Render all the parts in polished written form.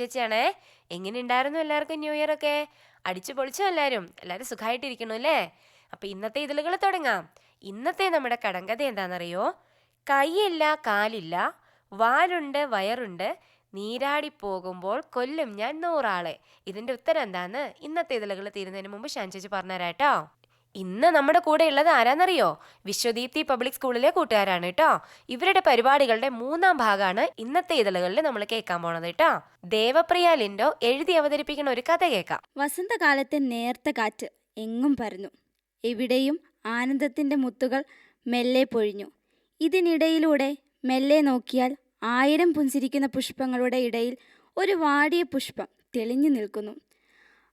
ചേച്ചിയാണേ. എങ്ങനെ ഉണ്ടായിരുന്നു എല്ലാവർക്കും ന്യൂ ഇയർ ഒക്കെ? അടിച്ചു പൊളിച്ചോ എല്ലാവരും? എല്ലാവരും സുഖമായിട്ടിരിക്കണു അല്ലേ? അപ്പൊ ഇന്നത്തെ ഇതിലുകൾ തുടങ്ങാം. ഇന്നത്തെ നമ്മുടെ കടങ്കഥ എന്താണെന്നറിയോ? കൈയില്ല കാലില്ല, വാലുണ്ട് വയറുണ്ട്, നീരാടിപ്പോകുമ്പോൾ കൊല്ലും ഞാൻ 100 ആളെ. ഇതിന്റെ ഉത്തരം എന്താന്ന് ഇന്നത്തെ ഇതിലുകൾ തീരുന്നതിന് മുമ്പ് ഷാൻ ചേച്ചി പറഞ്ഞുതരാട്ടോ. ഇന്ന് നമ്മുടെ കൂടെ ഉള്ളത് ആരാന്നറിയോ? വിശ്വദീപ്തി പബ്ലിക് സ്കൂളിലെ കൂട്ടുകാരാണ് കേട്ടോ. ഇവരുടെ പരിപാടികളുടെ 3-ാം ഭാഗമാണ് ഇന്നത്തെ ഇതളുകളിൽ നമ്മൾ കേൾക്കാൻ പോണത് കേട്ടോ. ദേവപ്രിയ ലിൻഡോ എഴുതി അവതരിപ്പിക്കുന്ന ഒരു കഥ കേൾക്കാം. വസന്തകാലത്തെ നേർത്ത കാറ്റ് എങ്ങും പരന്നു. എവിടെയും ആനന്ദത്തിന്റെ മുത്തുകൾ മെല്ലെ പൊഴിഞ്ഞു. ഇതിനിടയിലൂടെ മെല്ലെ നോക്കിയാൽ 1000 പുഞ്ചിരിക്കുന്ന പുഷ്പങ്ങളുടെ ഇടയിൽ ഒരു വാടിയ പുഷ്പം തെളിഞ്ഞു നിൽക്കുന്നു.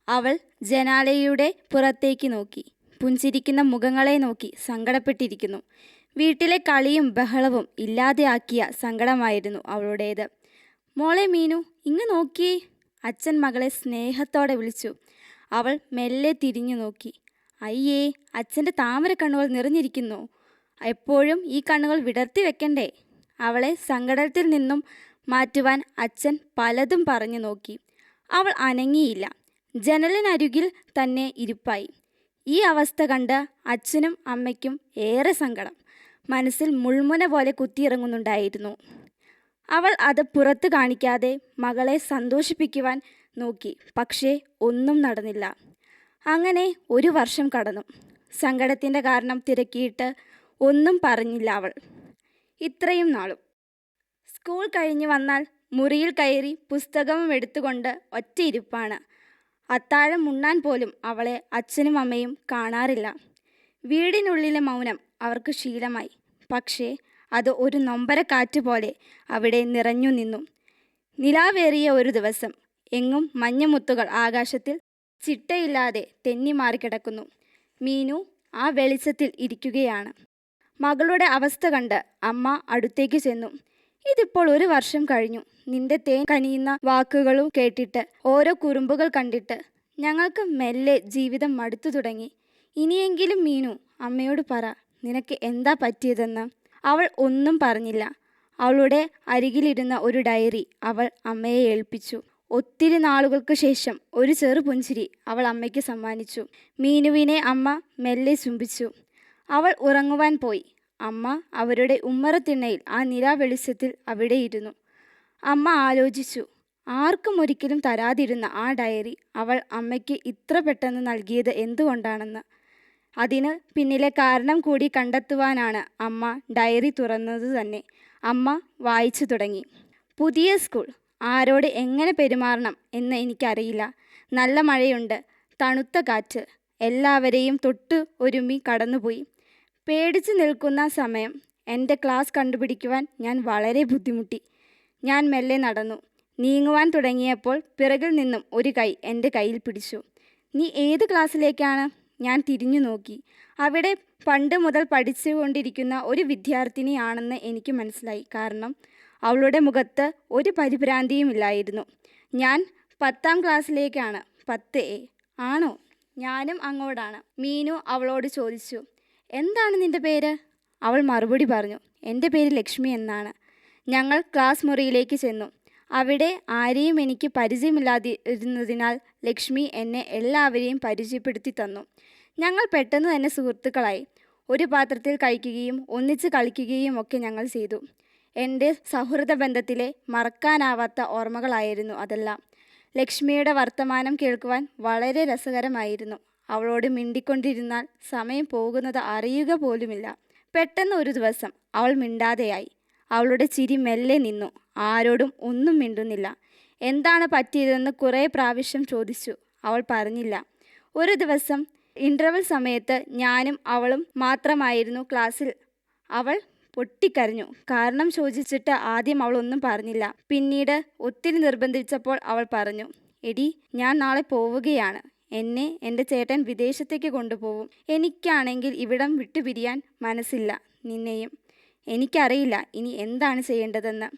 അവൾ ജനാലയുടെ പുറത്തേക്ക് നോക്കി. പുഞ്ചിരിക്കുന്ന മുഖങ്ങളെ നോക്കി സങ്കടപ്പെട്ടിരിക്കുന്നു. വീട്ടിലെ കളിയും ബഹളവും ഇല്ലാതെയാക്കിയ സങ്കടമായിരുന്നു അവളുടേത്. മോളെ മീനു, ഇങ്ങ് നോക്കിയേ, അച്ഛൻ മകളെ സ്നേഹത്തോടെ വിളിച്ചു. അവൾ മെല്ലെ തിരിഞ്ഞു നോക്കി. അയ്യേ, അച്ഛൻ്റെ താമര കണ്ണുകൾ നിറഞ്ഞിരിക്കുന്നു. എപ്പോഴും ഈ കണ്ണുകൾ വിടർത്തി വെക്കണ്ടേ? അവളെ സങ്കടത്തിൽ നിന്നും മാറ്റുവാൻ അച്ഛൻ പലതും പറഞ്ഞു നോക്കി. അവൾ അനങ്ങിയില്ല. ജനലിനരികിൽ തന്നെ ഇരിപ്പായി. ഈ അവസ്ഥ കണ്ട് അച്ഛനും അമ്മയ്ക്കും ഏറെ സങ്കടം. മനസ്സിൽ മുൾമുന പോലെ കുത്തിയിറങ്ങുന്നുണ്ടായിരുന്നു. അവൾ അത് പുറത്ത് കാണിക്കാതെ മകളെ സന്തോഷിപ്പിക്കുവാൻ നോക്കി. പക്ഷേ ഒന്നും നടന്നില്ല. അങ്ങനെ 1 വർഷം കടന്നു. സങ്കടത്തിൻ്റെ കാരണം തിരക്കിയിട്ട് ഒന്നും പറഞ്ഞില്ല അവൾ ഇത്രയും നാളും. സ്കൂൾ കഴിഞ്ഞ് വന്നാൽ മുറിയിൽ കയറി പുസ്തകവും എടുത്തുകൊണ്ട് ഒറ്റയിരിപ്പാണ്. അത്താഴം ഉണ്ണാൻ പോലും അവളെ അച്ഛനും അമ്മയും കാണാറില്ല. വീടിനുള്ളിലെ മൗനം അവർക്ക് ശീലമായി. പക്ഷേ അത് ഒരു നൊമ്പര കാറ്റ് പോലെ അവിടെ നിറഞ്ഞു നിന്നു. നിലാവേറിയ ഒരു ദിവസം. എങ്ങും മഞ്ഞമുത്തുകൾ ആകാശത്തിൽ ചിട്ടയില്ലാതെ തെന്നിമാറിക്കിടക്കുന്നു. മീനു ആ വെളിച്ചത്തിൽ ഇരിക്കുകയാണ്. മകളുടെ അവസ്ഥ കണ്ട് അമ്മ അടുത്തേക്ക് ചെന്നു. ഇതിപ്പോൾ 1 വർഷം കഴിഞ്ഞു. നിന്റെ തേൻ കനിയുന്ന വാക്കുകളും കേട്ടിട്ട്, ഓരോ കുറുമ്പുകൾ കണ്ടിട്ട് ഞങ്ങൾക്ക് മെല്ലെ ജീവിതം മടുത്തു തുടങ്ങി. ഇനിയെങ്കിലും മീനു അമ്മയോട് പറ, നിനക്ക് എന്താ പറ്റിയതെന്ന്. അവൾ ഒന്നും പറഞ്ഞില്ല. അവളുടെ അരികിലിരുന്ന ഒരു ഡയറി അവൾ അമ്മയെ ഏൽപ്പിച്ചു. ഒത്തിരി നാളുകൾക്ക് ശേഷം ഒരു ചെറു പുഞ്ചിരി അവൾ അമ്മയ്ക്ക് സമ്മാനിച്ചു. മീനുവിനെ അമ്മ മെല്ലെ ചുംബിച്ചു. അവൾ ഉറങ്ങുവാൻ പോയി. അമ്മ അവരുടെ ഉമ്മറത്തിണ്ണയിൽ ആ നിലാവെളിച്ചത്തിൽ അവിടെ ഇരുന്നു. അമ്മ ആലോചിച്ചു. ആർക്കും ഒരിക്കലും തരാതിരുന്ന ആ ഡയറി അവൾ അമ്മയ്ക്ക് ഇത്ര പെട്ടെന്ന് നൽകിയത് എന്തുകൊണ്ടാണെന്ന്. അതിന് പിന്നിലെ കാരണം കൂടി കണ്ടെത്തുവാനാണ് അമ്മ ഡയറി തുറന്നത് തന്നെ. അമ്മ വായിച്ചു തുടങ്ങി. പുതിയ സ്കൂൾ. ആരോട് എങ്ങനെ പെരുമാറണം എന്ന് എനിക്കറിയില്ല. നല്ല മഴയുണ്ട്, തണുത്ത കാറ്റ്. എല്ലാവരെയും തൊട്ട് ഒരുമി കടന്നുപോയി. പേടിച്ചു നിൽക്കുന്ന സമയം. എൻ്റെ ക്ലാസ് കണ്ടുപിടിക്കുവാൻ ഞാൻ വളരെ ബുദ്ധിമുട്ടി. ഞാൻ മെല്ലെ നടന്നു. നീങ്ങുവാൻ തുടങ്ങിയപ്പോൾ പിറകിൽ നിന്നും ഒരു കൈ എൻ്റെ കയ്യിൽ പിടിച്ചു. നീ ഏത് ക്ലാസ്സിലേക്കാണ്? ഞാൻ തിരിഞ്ഞു നോക്കി. അവിടെ പണ്ട് മുതൽ പഠിച്ചുകൊണ്ടിരിക്കുന്ന ഒരു വിദ്യാർത്ഥിനിയാണെന്ന് എനിക്ക് മനസ്സിലായി. കാരണം അവളുടെ മുഖത്ത് ഒരു പരിഭ്രാന്തിയുമില്ലായിരുന്നു. ഞാൻ 10-ാം ക്ലാസ്സിലേക്കാണ്. 10A. ആണോ? ഞാനും അങ്ങോട്ടാണ്. മീനു അവളോട് ചോദിച്ചു. എന്താണ് നിന്റെ പേര്? അവൾ മറുപടി പറഞ്ഞു. എൻ്റെ പേര് ലക്ഷ്മി എന്നാണ്. ഞങ്ങൾ ക്ലാസ് മുറിയിലേക്ക് ചെന്നു. അവിടെ ആരെയും എനിക്ക് പരിചയമില്ലാതിരുന്നതിനാൽ ലക്ഷ്മി എന്നെ എല്ലാവരെയും പരിചയപ്പെടുത്തി തന്നു. ഞങ്ങൾ പെട്ടെന്ന് തന്നെ സുഹൃത്തുക്കളായി. ഒരു പാത്രത്തിൽ കഴിക്കുകയും ഒന്നിച്ച് കളിക്കുകയും ഒക്കെ ഞങ്ങൾ ചെയ്തു. എൻ്റെ സൗഹൃദ ബന്ധത്തിലെ മറക്കാനാവാത്ത ഓർമ്മകളായിരുന്നു അതെല്ലാം. ലക്ഷ്മിയുടെ വർത്തമാനം കേൾക്കുവാൻ വളരെ രസകരമായിരുന്നു. അവളോട് മിണ്ടിക്കൊണ്ടിരുന്നാൽ സമയം പോകുന്നത് അറിയുക പോലുമില്ല. പെട്ടെന്ന് ഒരു ദിവസം അവൾ മിണ്ടാതെയായി. അവളുടെ ചിരി മെല്ലെ നിന്നു. ആരോടും ഒന്നും മിണ്ടുന്നില്ല. എന്താണ് പറ്റിയതെന്ന് കുറേ പ്രാവശ്യം ചോദിച്ചു. അവൾ പറഞ്ഞില്ല. ഒരു ദിവസം ഇൻ്റർവെൽ സമയത്ത് ഞാനും അവളും മാത്രമായിരുന്നു ക്ലാസ്സിൽ. അവൾ പൊട്ടിക്കരഞ്ഞു. കാരണം ചോദിച്ചിട്ട് ആദ്യം അവൾ ഒന്നും പറഞ്ഞില്ല. പിന്നീട് ഒത്തിരി നിർബന്ധിച്ചപ്പോൾ അവൾ പറഞ്ഞു, എടി, ഞാൻ നാളെ പോവുകയാണ്. എന്നെ എൻ്റെ ചേട്ടൻ വിദേശത്തേക്ക് കൊണ്ടുപോകും. എനിക്കാണെങ്കിൽ ഇവിടം വിട്ടുപിരിയാൻ മനസ്സില്ല. നിന്നെയും. എനിക്കറിയില്ല ഇനി എന്താണ് ചെയ്യേണ്ടതെന്ന്.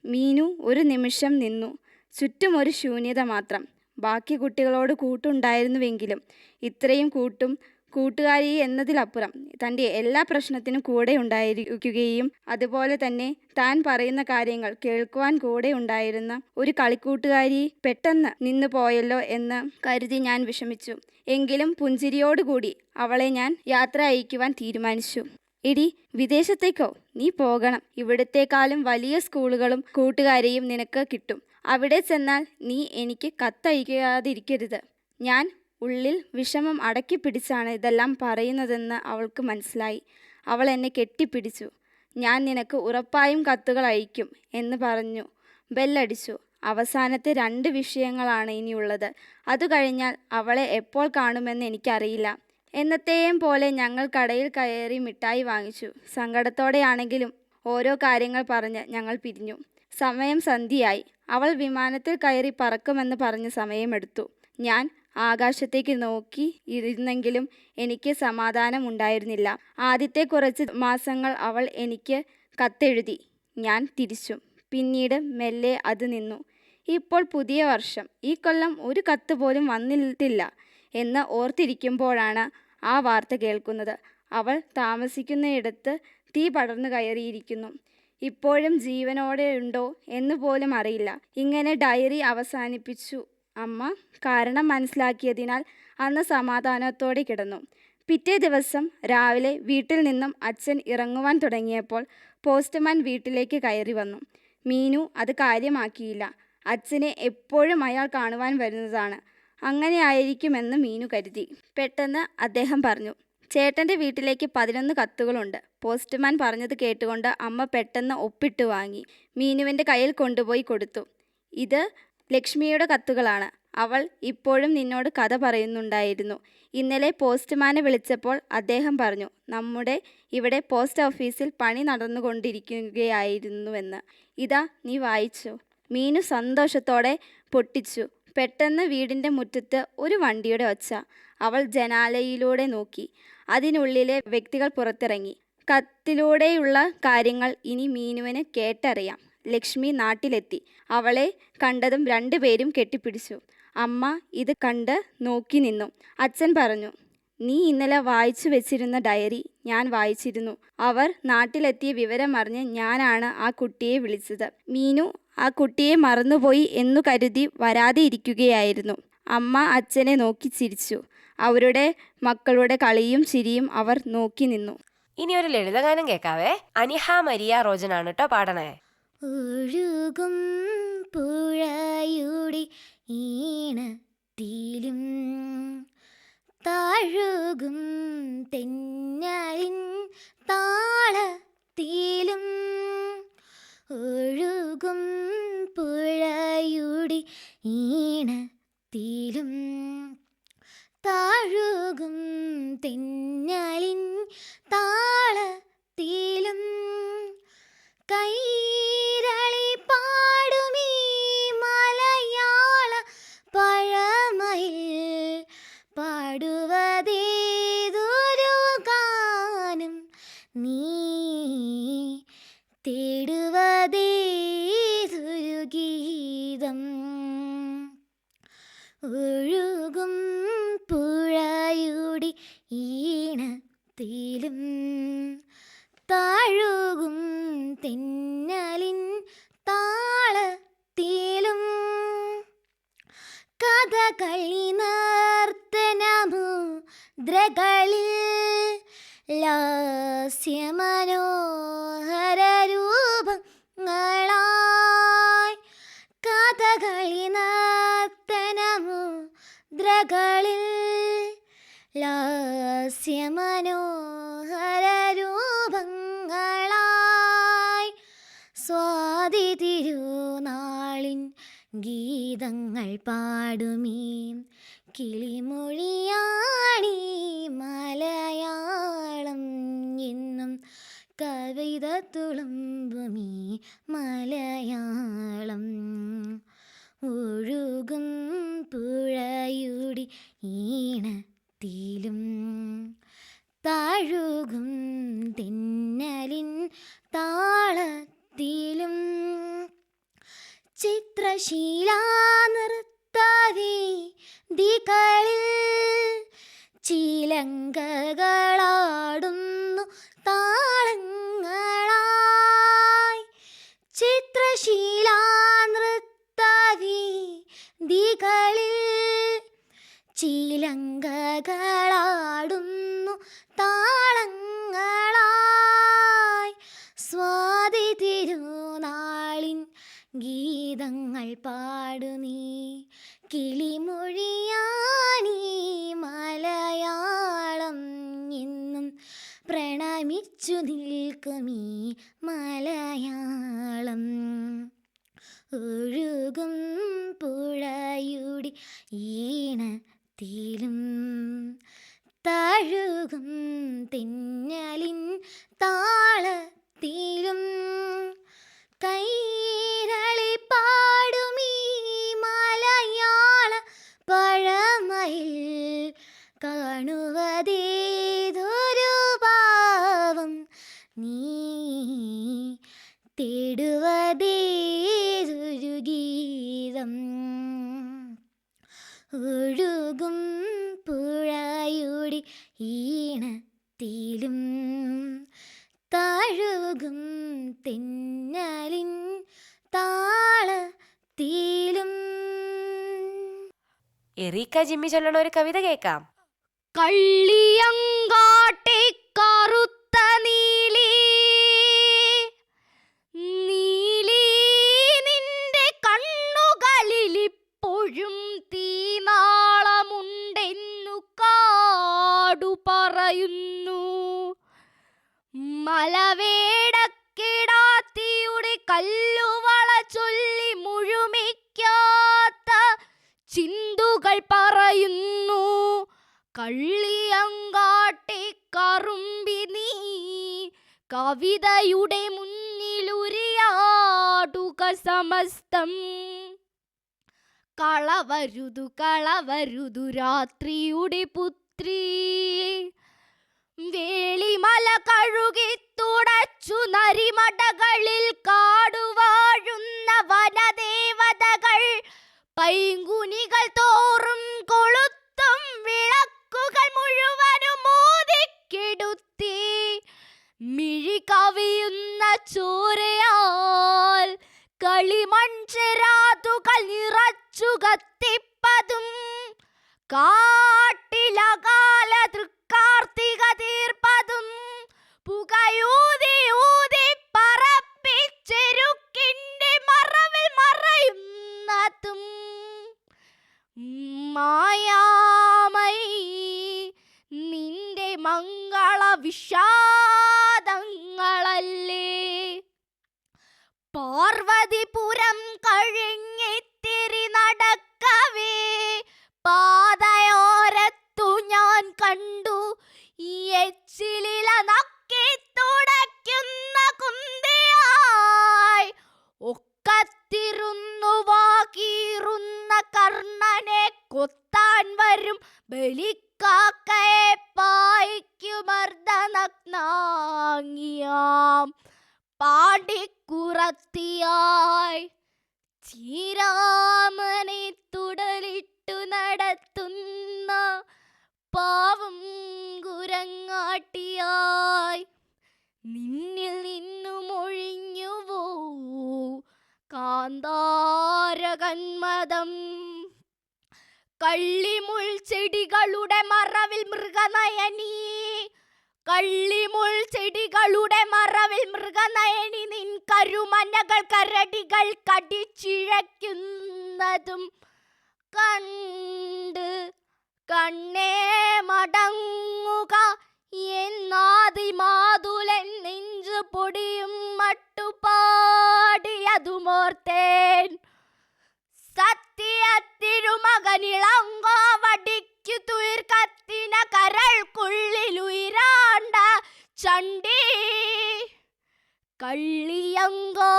മീനു ഒരു നിമിഷം നിന്നു. ചുറ്റും ഒരു ശൂന്യത മാത്രം. ബാക്കി കുട്ടികളോട് കൂട്ടുണ്ടായിരുന്നുവെങ്കിലും ഇത്രയും കൂട്ടും കൂട്ടുകാരി എന്നതിലപ്പുറം തൻ്റെ എല്ലാ പ്രശ്നത്തിനും കൂടെ ഉണ്ടായിരിക്കുകയും അതുപോലെ തന്നെ താൻ പറയുന്ന കാര്യങ്ങൾ കേൾക്കുവാൻ കൂടെ ഉണ്ടായിരുന്ന ഒരു കളിക്കൂട്ടുകാരി പെട്ടെന്ന് നിന്നു പോയല്ലോ എന്ന് കരുതി ഞാൻ വിഷമിച്ചു. എങ്കിലും പുഞ്ചിരിയോടുകൂടി അവളെ ഞാൻ യാത്ര അയക്കുവാൻ തീരുമാനിച്ചു. എടി, വിദേശത്തേക്കോ? നീ പോകണം. ഇവിടത്തെക്കാളും വലിയ സ്കൂളുകളും കൂട്ടുകാരെയും നിനക്ക് കിട്ടും. അവിടെ ചെന്നാൽ നീ എനിക്ക് കത്തയക്കാതിരിക്കരുത്. ഞാൻ ഉള്ളിൽ വിഷമം അടക്കി പിടിച്ചാണ് ഇതെല്ലാം പറയുന്നതെന്ന് അവൾക്ക് മനസ്സിലായി. അവൾ എന്നെ കെട്ടിപ്പിടിച്ചു. ഞാൻ നിനക്ക് ഉറപ്പായും കത്തുകൾ അയക്കും എന്ന് പറഞ്ഞു. ബെല്ലടിച്ചു. അവസാനത്തെ 2 വിഷയങ്ങളാണ് ഇനിയുള്ളത്. അത് കഴിഞ്ഞാൽ അവളെ എപ്പോൾ കാണുമെന്ന് എനിക്കറിയില്ല. എന്നത്തെയും പോലെ ഞങ്ങൾ കടയിൽ കയറി മിഠായി വാങ്ങിച്ചു. സങ്കടത്തോടെയാണെങ്കിലും ഓരോ കാര്യങ്ങൾ പറഞ്ഞ് ഞങ്ങൾ പിരിഞ്ഞു. സമയം സന്ധ്യയായി. അവൾ വിമാനത്തിൽ കയറി പറക്കുമെന്ന് പറഞ്ഞ് സമയമെടുത്തു. ഞാൻ ആകാശത്തേക്ക് നോക്കി ഇരുന്നെങ്കിലും എനിക്ക് സമാധാനം ഉണ്ടായിരുന്നില്ല. ആദ്യത്തെ കുറച്ച് മാസങ്ങൾ അവൾ എനിക്ക് കത്തെഴുതി. ഞാൻ തിരിച്ചു. പിന്നീട് മെല്ലെ അത് നിന്നു. ഇപ്പോൾ പുതിയ വർഷം. ഈ കൊല്ലം ഒരു കത്ത് പോലും വന്നിട്ടില്ല എന്ന് ഓർത്തിരിക്കുമ്പോഴാണ് ആ വാർത്ത കേൾക്കുന്നത്. അവൾ താമസിക്കുന്നിടത്ത് തീ പടർന്നു കയറിയിരിക്കുന്നു. ഇപ്പോഴും ജീവനോടെ ഉണ്ടോ എന്ന് പോലും അറിയില്ല. ഇങ്ങനെ ഡയറി അവസാനിപ്പിച്ചു അമ്മ. കാരണം മനസ്സിലാക്കിയതിനാൽ അന്ന് സമാധാനത്തോടെ കിടന്നു. പിറ്റേ ദിവസം രാവിലെ വീട്ടിൽ നിന്നും അച്ഛൻ ഇറങ്ങുവാൻ തുടങ്ങിയപ്പോൾ പോസ്റ്റ്മാൻ വീട്ടിലേക്ക് കയറി വന്നു. മീനു അത് കാര്യമാക്കിയില്ല. അച്ഛനെ എപ്പോഴും അയാൾ കാണുവാൻ വരുന്നതാണ്. അങ്ങനെ ആയിരിക്കുമെന്ന് മീനു കരുതി. പെട്ടെന്ന് അദ്ദേഹം പറഞ്ഞു, ചേട്ടൻ്റെ വീട്ടിലേക്ക് 11 കത്തുകളുണ്ട്. പോസ്റ്റ്മാൻ പറഞ്ഞത് കേട്ടുകൊണ്ട് അമ്മ പെട്ടെന്ന് ഒപ്പിട്ട് വാങ്ങി മീനുവിൻ്റെ കയ്യിൽ കൊണ്ടുപോയി കൊടുത്തു. ഇത് ലക്ഷ്മിയുടെ കത്തുകളാണ്. അവൾ ഇപ്പോഴും നിന്നോട് കഥ പറയുന്നുണ്ടായിരുന്നു. ഇന്നലെ പോസ്റ്റ്മാനെ വിളിച്ചപ്പോൾ അദ്ദേഹം പറഞ്ഞു നമ്മുടെ ഇവിടെ പോസ്റ്റ് ഓഫീസിൽ പണി നടന്നുകൊണ്ടിരിക്കുകയായിരുന്നുവെന്ന്. ഇതാ, നീ വായിച്ചു. മീനു സന്തോഷത്തോടെ പൊട്ടിച്ചു. പെട്ടെന്ന് വീടിൻ്റെ മുറ്റത്ത് ഒരു വണ്ടിയുടെ ഒച്ച. അവൾ ജനാലയിലൂടെ നോക്കി. അതിനുള്ളിലെ വ്യക്തികൾ പുറത്തിറങ്ങി. കത്തിലൂടെയുള്ള കാര്യങ്ങൾ ഇനി മീനുവിന് കേട്ടറിയാം. ലക്ഷ്മി നാട്ടിലെത്തി. അവളെ കണ്ടതും 2 പേരും കെട്ടിപ്പിടിച്ചു. അമ്മ ഇത് കണ്ട് നോക്കി നിന്നു. അച്ഛൻ പറഞ്ഞു, നീ ഇന്നലെ വായിച്ചു വെച്ചിരുന്ന ഡയറി ഞാൻ വായിച്ചിരുന്നു. അവർ നാട്ടിലെത്തിയ വിവരമറിഞ്ഞ് ഞാനാണ് ആ കുട്ടിയെ വിളിച്ചത്. മീനു ആ കുട്ടിയെ മറന്നുപോയി എന്നു കരുതി വരാതെ ഇരിക്കുകയായിരുന്നു. അമ്മ അച്ഛനെ നോക്കി ചിരിച്ചു. അവരുടെ മക്കളുടെ കളിയും ചിരിയും അവർ നോക്കി നിന്നു. ഇനി ഒരു ലളിതഗാനം കേൾക്കാവേ. അനിഹ മരിയ റോജനാണ് കേട്ടോ പാടണേ. ഒഴുകും പുഴയുടെ ഈണത്തിലും താഴുകും തെന്നലിൻ താളത്തിലും ഒഴുകും പുഴയുടെ ഈണത്തിലും താഴുകും തെന്നലിൻ താളത്തിലും കൈരളി പാടുമീ മലയാള പഴമയിൽ പാടുവതേതൊരു ഗാനം നീ തേടുവതേതൊരു ഗീതം. ഒഴുകും പുഴയുടെ ഈണത്തിലും താഴുകും തെന്നലിൻ താളത്തിലും കഥകളി നർത്തനമുദ്രകളിൽ ലാസ്യമനോഹര രൂപങ്ങളായി കഥകളി നർത്തനമുദ്രകളിൽ ലാസ്യമനോഹര രൂപങ്ങളായി സ്വാതി തിരുനാളിൻ ഗീതങ്ങൾ പാടുമീ കിളിമൊഴിയാണീ മലയാളം എന്നും കവിത തുളുമ്പുമീ മലയാളം. ഒഴുകും പുഴയുടെ ഈണത്തിലും താഴുകും തെന്നലിൻ താളത്തിലും ചിത്രശീല നൃത്തവേദികളിൽ ചിലങ്കകളാടുന്നു താളങ്ങളായി ചിത്രശീലാ നൃത്തവീഥികളിൽ ചിലങ്കകളാടുന്നു താളങ്ങളായി സ്വാതി തിരുനാളിൻ ഗീതങ്ങൾ പാടുനീ കിളിമൊഴിയാനീ മലയാളം എന്നും പ്രണമിച്ചു നിൽക്കുമീ മലയാളം ഒഴുകും പുഴയുടെ ഈണത്തിലും തഴുകും തെന്നലിൻ താളത്തിലും കൈരളി പാടുമീ മലയാള പഴമയിൽ കാണുവതേതൊരു ഭാവം നീ തേടുവതേതൊരു ഗീതം ഒഴുകും പുഴയുടെ ഈണത്തിലും തഴുകും തെന്നലിൻ താളത്തിലും. എറീക്ക ജിമ്മി ചൊല്ലണ ഒരു കവിത കേൾക്കാം. കള്ളിയങ്കാട്ടെ കറുത്ത നീലി നീലി നിന്റെ കണ്ണുകളിലിപ്പോഴും തീനാളമുണ്ടെന്നു കാടു പറയുന്നു. മലവേടക്കിടാത്തിയുടെ കല്ലുവള ചൊല്ലി മുഴുമിക്കാത്ത ചിന്തുകൾ പറയുന്നു. കള്ളിയങ്കാട്ടെ കറുമ്പി നീ കവിതയുടെ മുന്നിലുരിയാടുക സമസ്തം. കളവരുതു കളവരുതു രാത്രിയുടെ പുത്രി വേളിമല കഴുകി തുടച്ചു നരിമടകളിൽ കാടുവാഴുന്ന വനദേവതകൾ പൈങ്കുനികൾ തോറും കൊളുത്തും വിളക്കുകൾ മുഴുവനും ഊതിക്കെടുത്തി മിഴി കവിയുന്ന ചോരയാൽ കളിമൺചെരാതുകൾ നിറച്ചു കത്തിപ്പതും കാട്ടിലകാല തൃക്കാർത്തിക തീർപ്പതും പുകയൂതി ഊതി പറപ്പിച്ചെരുക്കിന്റെ മറവിൽ മറയുന്നതും മായാമയി നിന്റെ മംഗള വിഷാദങ്ങളല്ലേ. പാർവതിപുരം കഴിഞ്ഞിത്തിരി നടക്കവേ പാതയോരത്തു ഞാൻ കണ്ടു ഈ എച്ചിലില നക്കി തുടയ്ക്കുന്ന കുന്തിയായി ഒക്കത്തിരുന്നു വാകീറുന്ന കർണനെ കൊത്താൻ വരും ബലിക്കാക്കയെ പായിക്കുമർദ്ദനഗ്നാങ്ങിയാം പാടിക്കുറത്തിയായി ശ്രീരാമനെ തുടലിട്ടു നടത്തുന്ന പാവം കുരങ്ങാട്ടിയായി നിന്നിൽ നിന്നും ഒഴിഞ്ഞുവോ കാന്താരകന്മദം. കള്ളിമുൾ ചെടികളുടെ മറവിൽ മൃഗനയനി കള്ളിമുൾ ചെടികളുടെ മറവിൽ മൃഗനയനി നിൻ കരുമനകൾ കരടികൾ കടിച്ചിഴയ്ക്കുന്നതും കണ്ട് കണ്ണേ മടങ്ങുക എന്നാദിമാതുലൻ നെഞ്ചു പൊടിയും മട്ടുപാടിയതുമോർത്തേൻ. സത്യത്തിരുമകനിളങ്കോ വടിക്കു തുയിർ കത്തിന കരൾക്കുള്ളിലുയിരാണ്ട ചണ്ഡി കള്ളിയങ്കാടു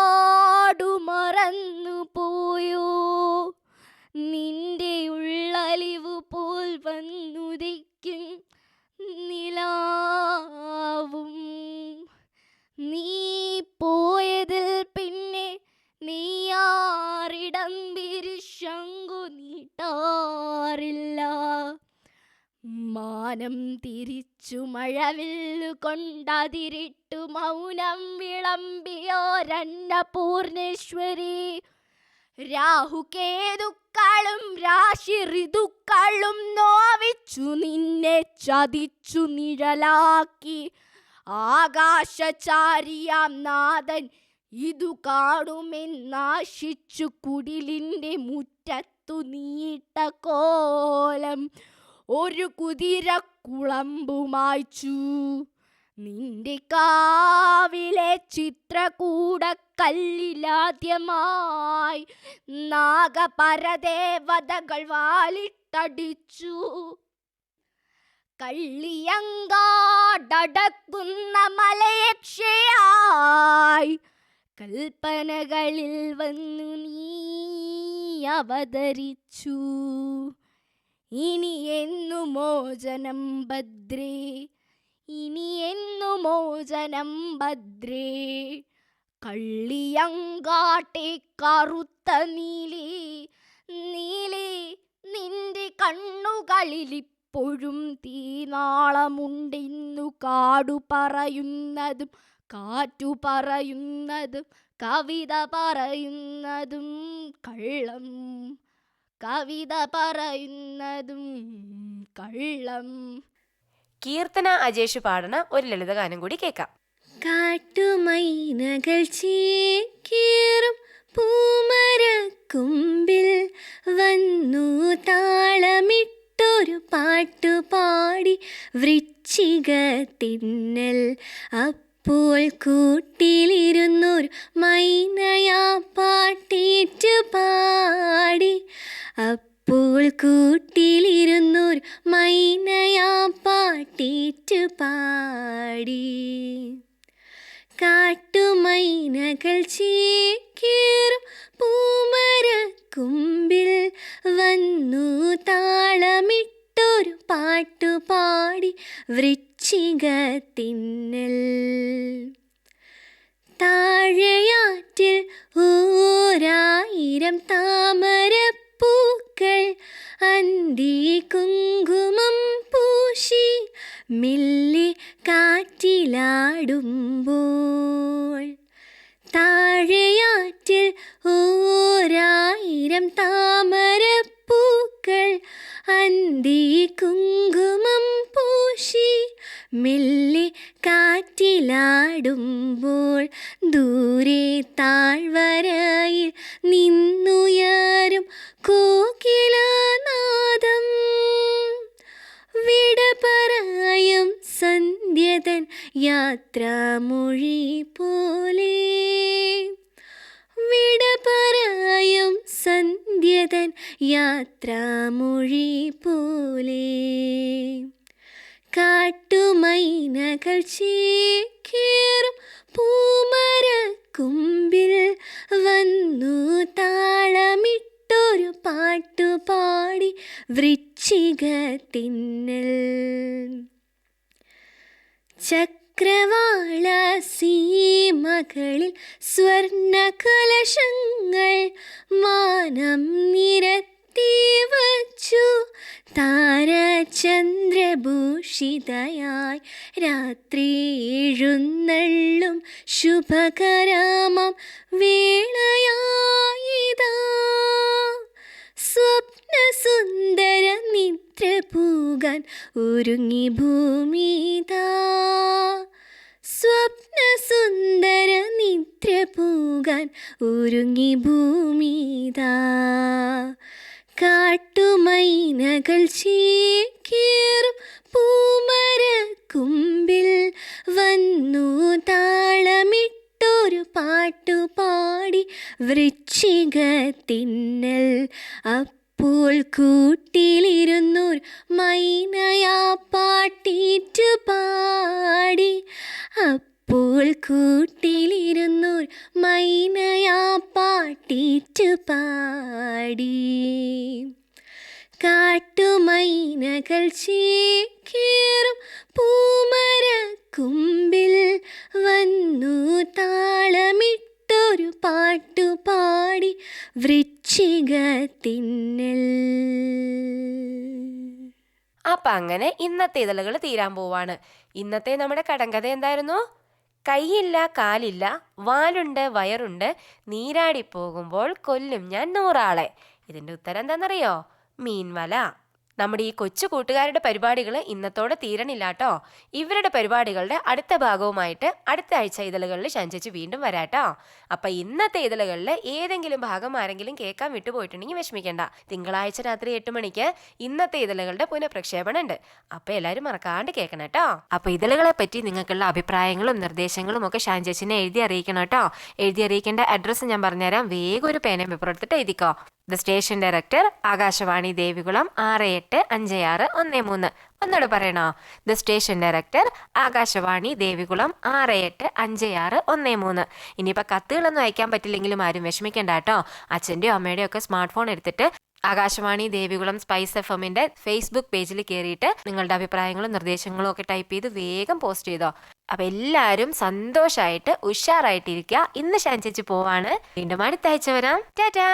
മറന്നു പോയോ നിന്റെ ഉള്ളലിവു പോൽ വന്നുദിക്കും നിലാവും. നീ പോയതിൽ പിന്നെ നീയാറിടം വിരിശങ്കു നീട്ടാറില്ല. മാനം തിരിച്ചു മഴവില്ലു കൊണ്ടതിരിട്ടു മൗനം വിളമ്പിയോരന്നപൂർണേശ്വരി. രാഹുകേതുക്കളും രാശി ഋതുക്കളും നോവിച്ചു നിന്നെ ചതിച്ചു നിഴലാക്കി. ആകാശചാരിയാം നാഥൻ ഇതു കാണുമെന്നാശിച്ചു കുടിലിൻ്റെ മുറ്റത്തു നീട്ട കോലം ഒരു കുതിരക്കുളമ്പുമായ്ച്ചു. നിന്റെ കാവിലെ ചിത്രകൂടക്കല്ലിലാദ്യമായി നാഗപരദേവതകൾ വാലിട്ടടിച്ചു. കള്ളിയങ്കാടക്കുന്ന മലയക്ഷയായി കൽപ്പനകളിൽ വന്നു നീ അവതരിച്ചു. ഇനി എന്നു മോചനം ഭദ്രേ, ഇനി എന്നു മോചനം ഭദ്രേ. കള്ളിയങ്കാട്ടെ കറുത്ത നീലി, നീലി നിന്റെ കണ്ണുകളിലിപ്പോഴും തീനാളമുണ്ടെന്നു കാടു പറയുന്നതും കാറ്റു പറയുന്നതും കവിത പറയുന്നതും കള്ളം, കവിത പറയുന്നതും കള്ളം. കീർത്തന അജേഷ് പാടണ ഒരു ലളിതഗാനം കൂടി കേൾക്കാം. കാട്ടുമൈനകൾ ചേക്കേറും പൂമരക്കുമ്പിൽ വന്നു താളമിട്ടൊരു പാട്ടുപാടി വൃശ്ചികത്തിന്നൽ. അപ്പോൾ കൂട്ടിലിരുന്നൊരു മൈനയാ പാട്ടേറ്റു പാടി. അപ്പോൾ കൂട്ടിലിരുന്നൊരു മൈനയാ പാട്ടേറ്റു പാടി. കാട്ടുമൈനകൾ ചേക്കേറും പൂമരക്കുമ്പിൽ വന്നു താളമിട്ടൊരു പാട്ടുപാടി വൃശ്ചികത്തിന്നൽ. താഴെയാറ്റിൽ ഓരായിരം താമരപ്പൂക്കൾ അന്തി കുങ്കുമം പൂശി മെല്ലെ കാറ്റിലാടുമ്പോൾ. താഴെയാറ്റിൽ ഓരായിരം താമരപ്പൂക്കൾ അന്തി കുങ്കുമം പൂശി മെല്ലെ കാറ്റിലാടുമ്പോൾ. ദൂരെ താഴ്വരയിൽ നിന്നുയരും കോകിലനാദം. വിട പറയും സന്ധ്യതൻ യാത്രാമൊഴി പോലെ. വിട പറയും സന്ധ്യതൻ യാത്രാമൊഴി പോലെ. കാട്ടുമൈനകൾ ചേക്കേറും പൂമരക്കുമ്പിൽ വന്നു താളമിട്ടൊരു പാട്ടുപാടി വൃശ്ചികത്തിന്നൽ. ചക്രവാള സീമകളിൽ സ്വർണകലശങ്ങൾ മാനം നിരത്തി വച്ചു. താരചന്ദ്രഭൂഷിതയായി രാത്രി എഴുന്നള്ളും ശുഭകരമാം വേളയായിതാ. സ്വപ്നസുന്ദര നിദ്ര പൂകാൻ ഒരുങ്ങി ഭൂമിതാ. സ്വപ്നസുന്ദര നിദ്ര പൂകാൻ ഒരുങ്ങി ഭൂമിതാ. കാട്ടുമൈനകൾ ചേക്കേറും പൂമരക്കുമ്പിൽ വന്നു താളമിട്ടൊരു പാട്ടുപാടി വൃശ്ചികത്തിന്നൽ. അപ്പോൾ കൂട്ടിലിരുന്നൊരു മൈനയാ പാട്ടേറ്റു പാടി. അപ്പോൾ കൂട്ടിലിരുന്നൊരു മൈനയാ പാട്ടേറ്റു പാടി. കാട്ടുമൈനകൾ ചേക്കേറും പൂമരക്കുമ്പിൽ വന്നു താളമിട്ടൊരു പാട്ടുപാടി വൃശ്ചികത്തിന്നൽ. ആ അപ്പൊ അങ്ങനെ ഇന്നത്തെ ഇതളുകൾ തീരാൻ പോവാണ്. ഇന്നത്തെ നമ്മുടെ കടങ്കഥ എന്തായിരുന്നു? കൈയില്ല കാലില്ല, വാലുണ്ട് വയറുണ്ട്, നീരാടിപ്പോകുമ്പോൾ കൊല്ലും ഞാൻ 100 ആളെ. ഇതിന്റെ ഉത്തരം എന്താണെന്നറിയോ? മീൻവല. നമ്മുടെ ഈ കൊച്ചു കൂട്ടുകാരുടെ പരിപാടികൾ ഇന്നത്തോടെ തീരണില്ല കേട്ടോ. ഇവരുടെ പരിപാടികളുടെ അടുത്ത ഭാഗവുമായിട്ട് അടുത്ത ആഴ്ച ഇതളുകളിൽ ശഞ്ചിച്ച് വീണ്ടും വരാട്ടോ. അപ്പൊ ഇന്നത്തെ ഇതളുകളിൽ ഏതെങ്കിലും ഭാഗം ആരെങ്കിലും കേൾക്കാൻ വിട്ടുപോയിട്ടുണ്ടെങ്കിൽ വിഷമിക്കണ്ട. തിങ്കളാഴ്ച രാത്രി 8 മണിക്ക് ഇന്നത്തെ ഇതളുകളുടെ പുനഃപ്രക്ഷേപണം ഉണ്ട്. അപ്പൊ എല്ലാവരും മറക്കാണ്ട് കേൾക്കണം കേട്ടോ. അപ്പൊ ഇതളുകളെ പറ്റി നിങ്ങൾക്കുള്ള അഭിപ്രായങ്ങളും നിർദ്ദേശങ്ങളും ഒക്കെ ഷാൻചേച്ചിനെ എഴുതി അറിയിക്കണം കേട്ടോ. എഴുതി അറിയിക്കേണ്ട അഡ്രസ്സ് ഞാൻ പറഞ്ഞുതരാം. വേഗം ഒരു പേനയും പേപ്പർ എടുത്തിട്ട് എഴുതിക്കോ. The station director, Akashvani Devikulam 685613. ഒന്നോട് പറയണോ? The station director, Akashvani Devikulam 685613. ഇനിയിപ്പോൾ കത്തുകളൊന്നും അയക്കാൻ പറ്റില്ലെങ്കിലും ആരും വിഷമിക്കണ്ട കേട്ടോ. അച്ഛൻ്റെയോ അമ്മയുടെയോ ഒക്കെ സ്മാർട്ട് ഫോൺ എടുത്തിട്ട് ആകാശവാണി ദേവികുളം സ്പൈസ് FM-ന്റെ ഫേസ്ബുക്ക് പേജിൽ കയറിയിട്ട് നിങ്ങളുടെ അഭിപ്രായങ്ങളും നിർദ്ദേശങ്ങളും ഒക്കെ ടൈപ്പ് ചെയ്ത് വേഗം പോസ്റ്റ് ചെയ്തോ. അപ്പൊ എല്ലാവരും സന്തോഷമായിട്ട് ഉഷാറായിട്ടിരിക്കുക. ഇന്ന് ഷാൻചേച്ചി പോവാണ്. വീണ്ടും അടുത്ത ആഴ്ച വരാം. ടാറ്റാ.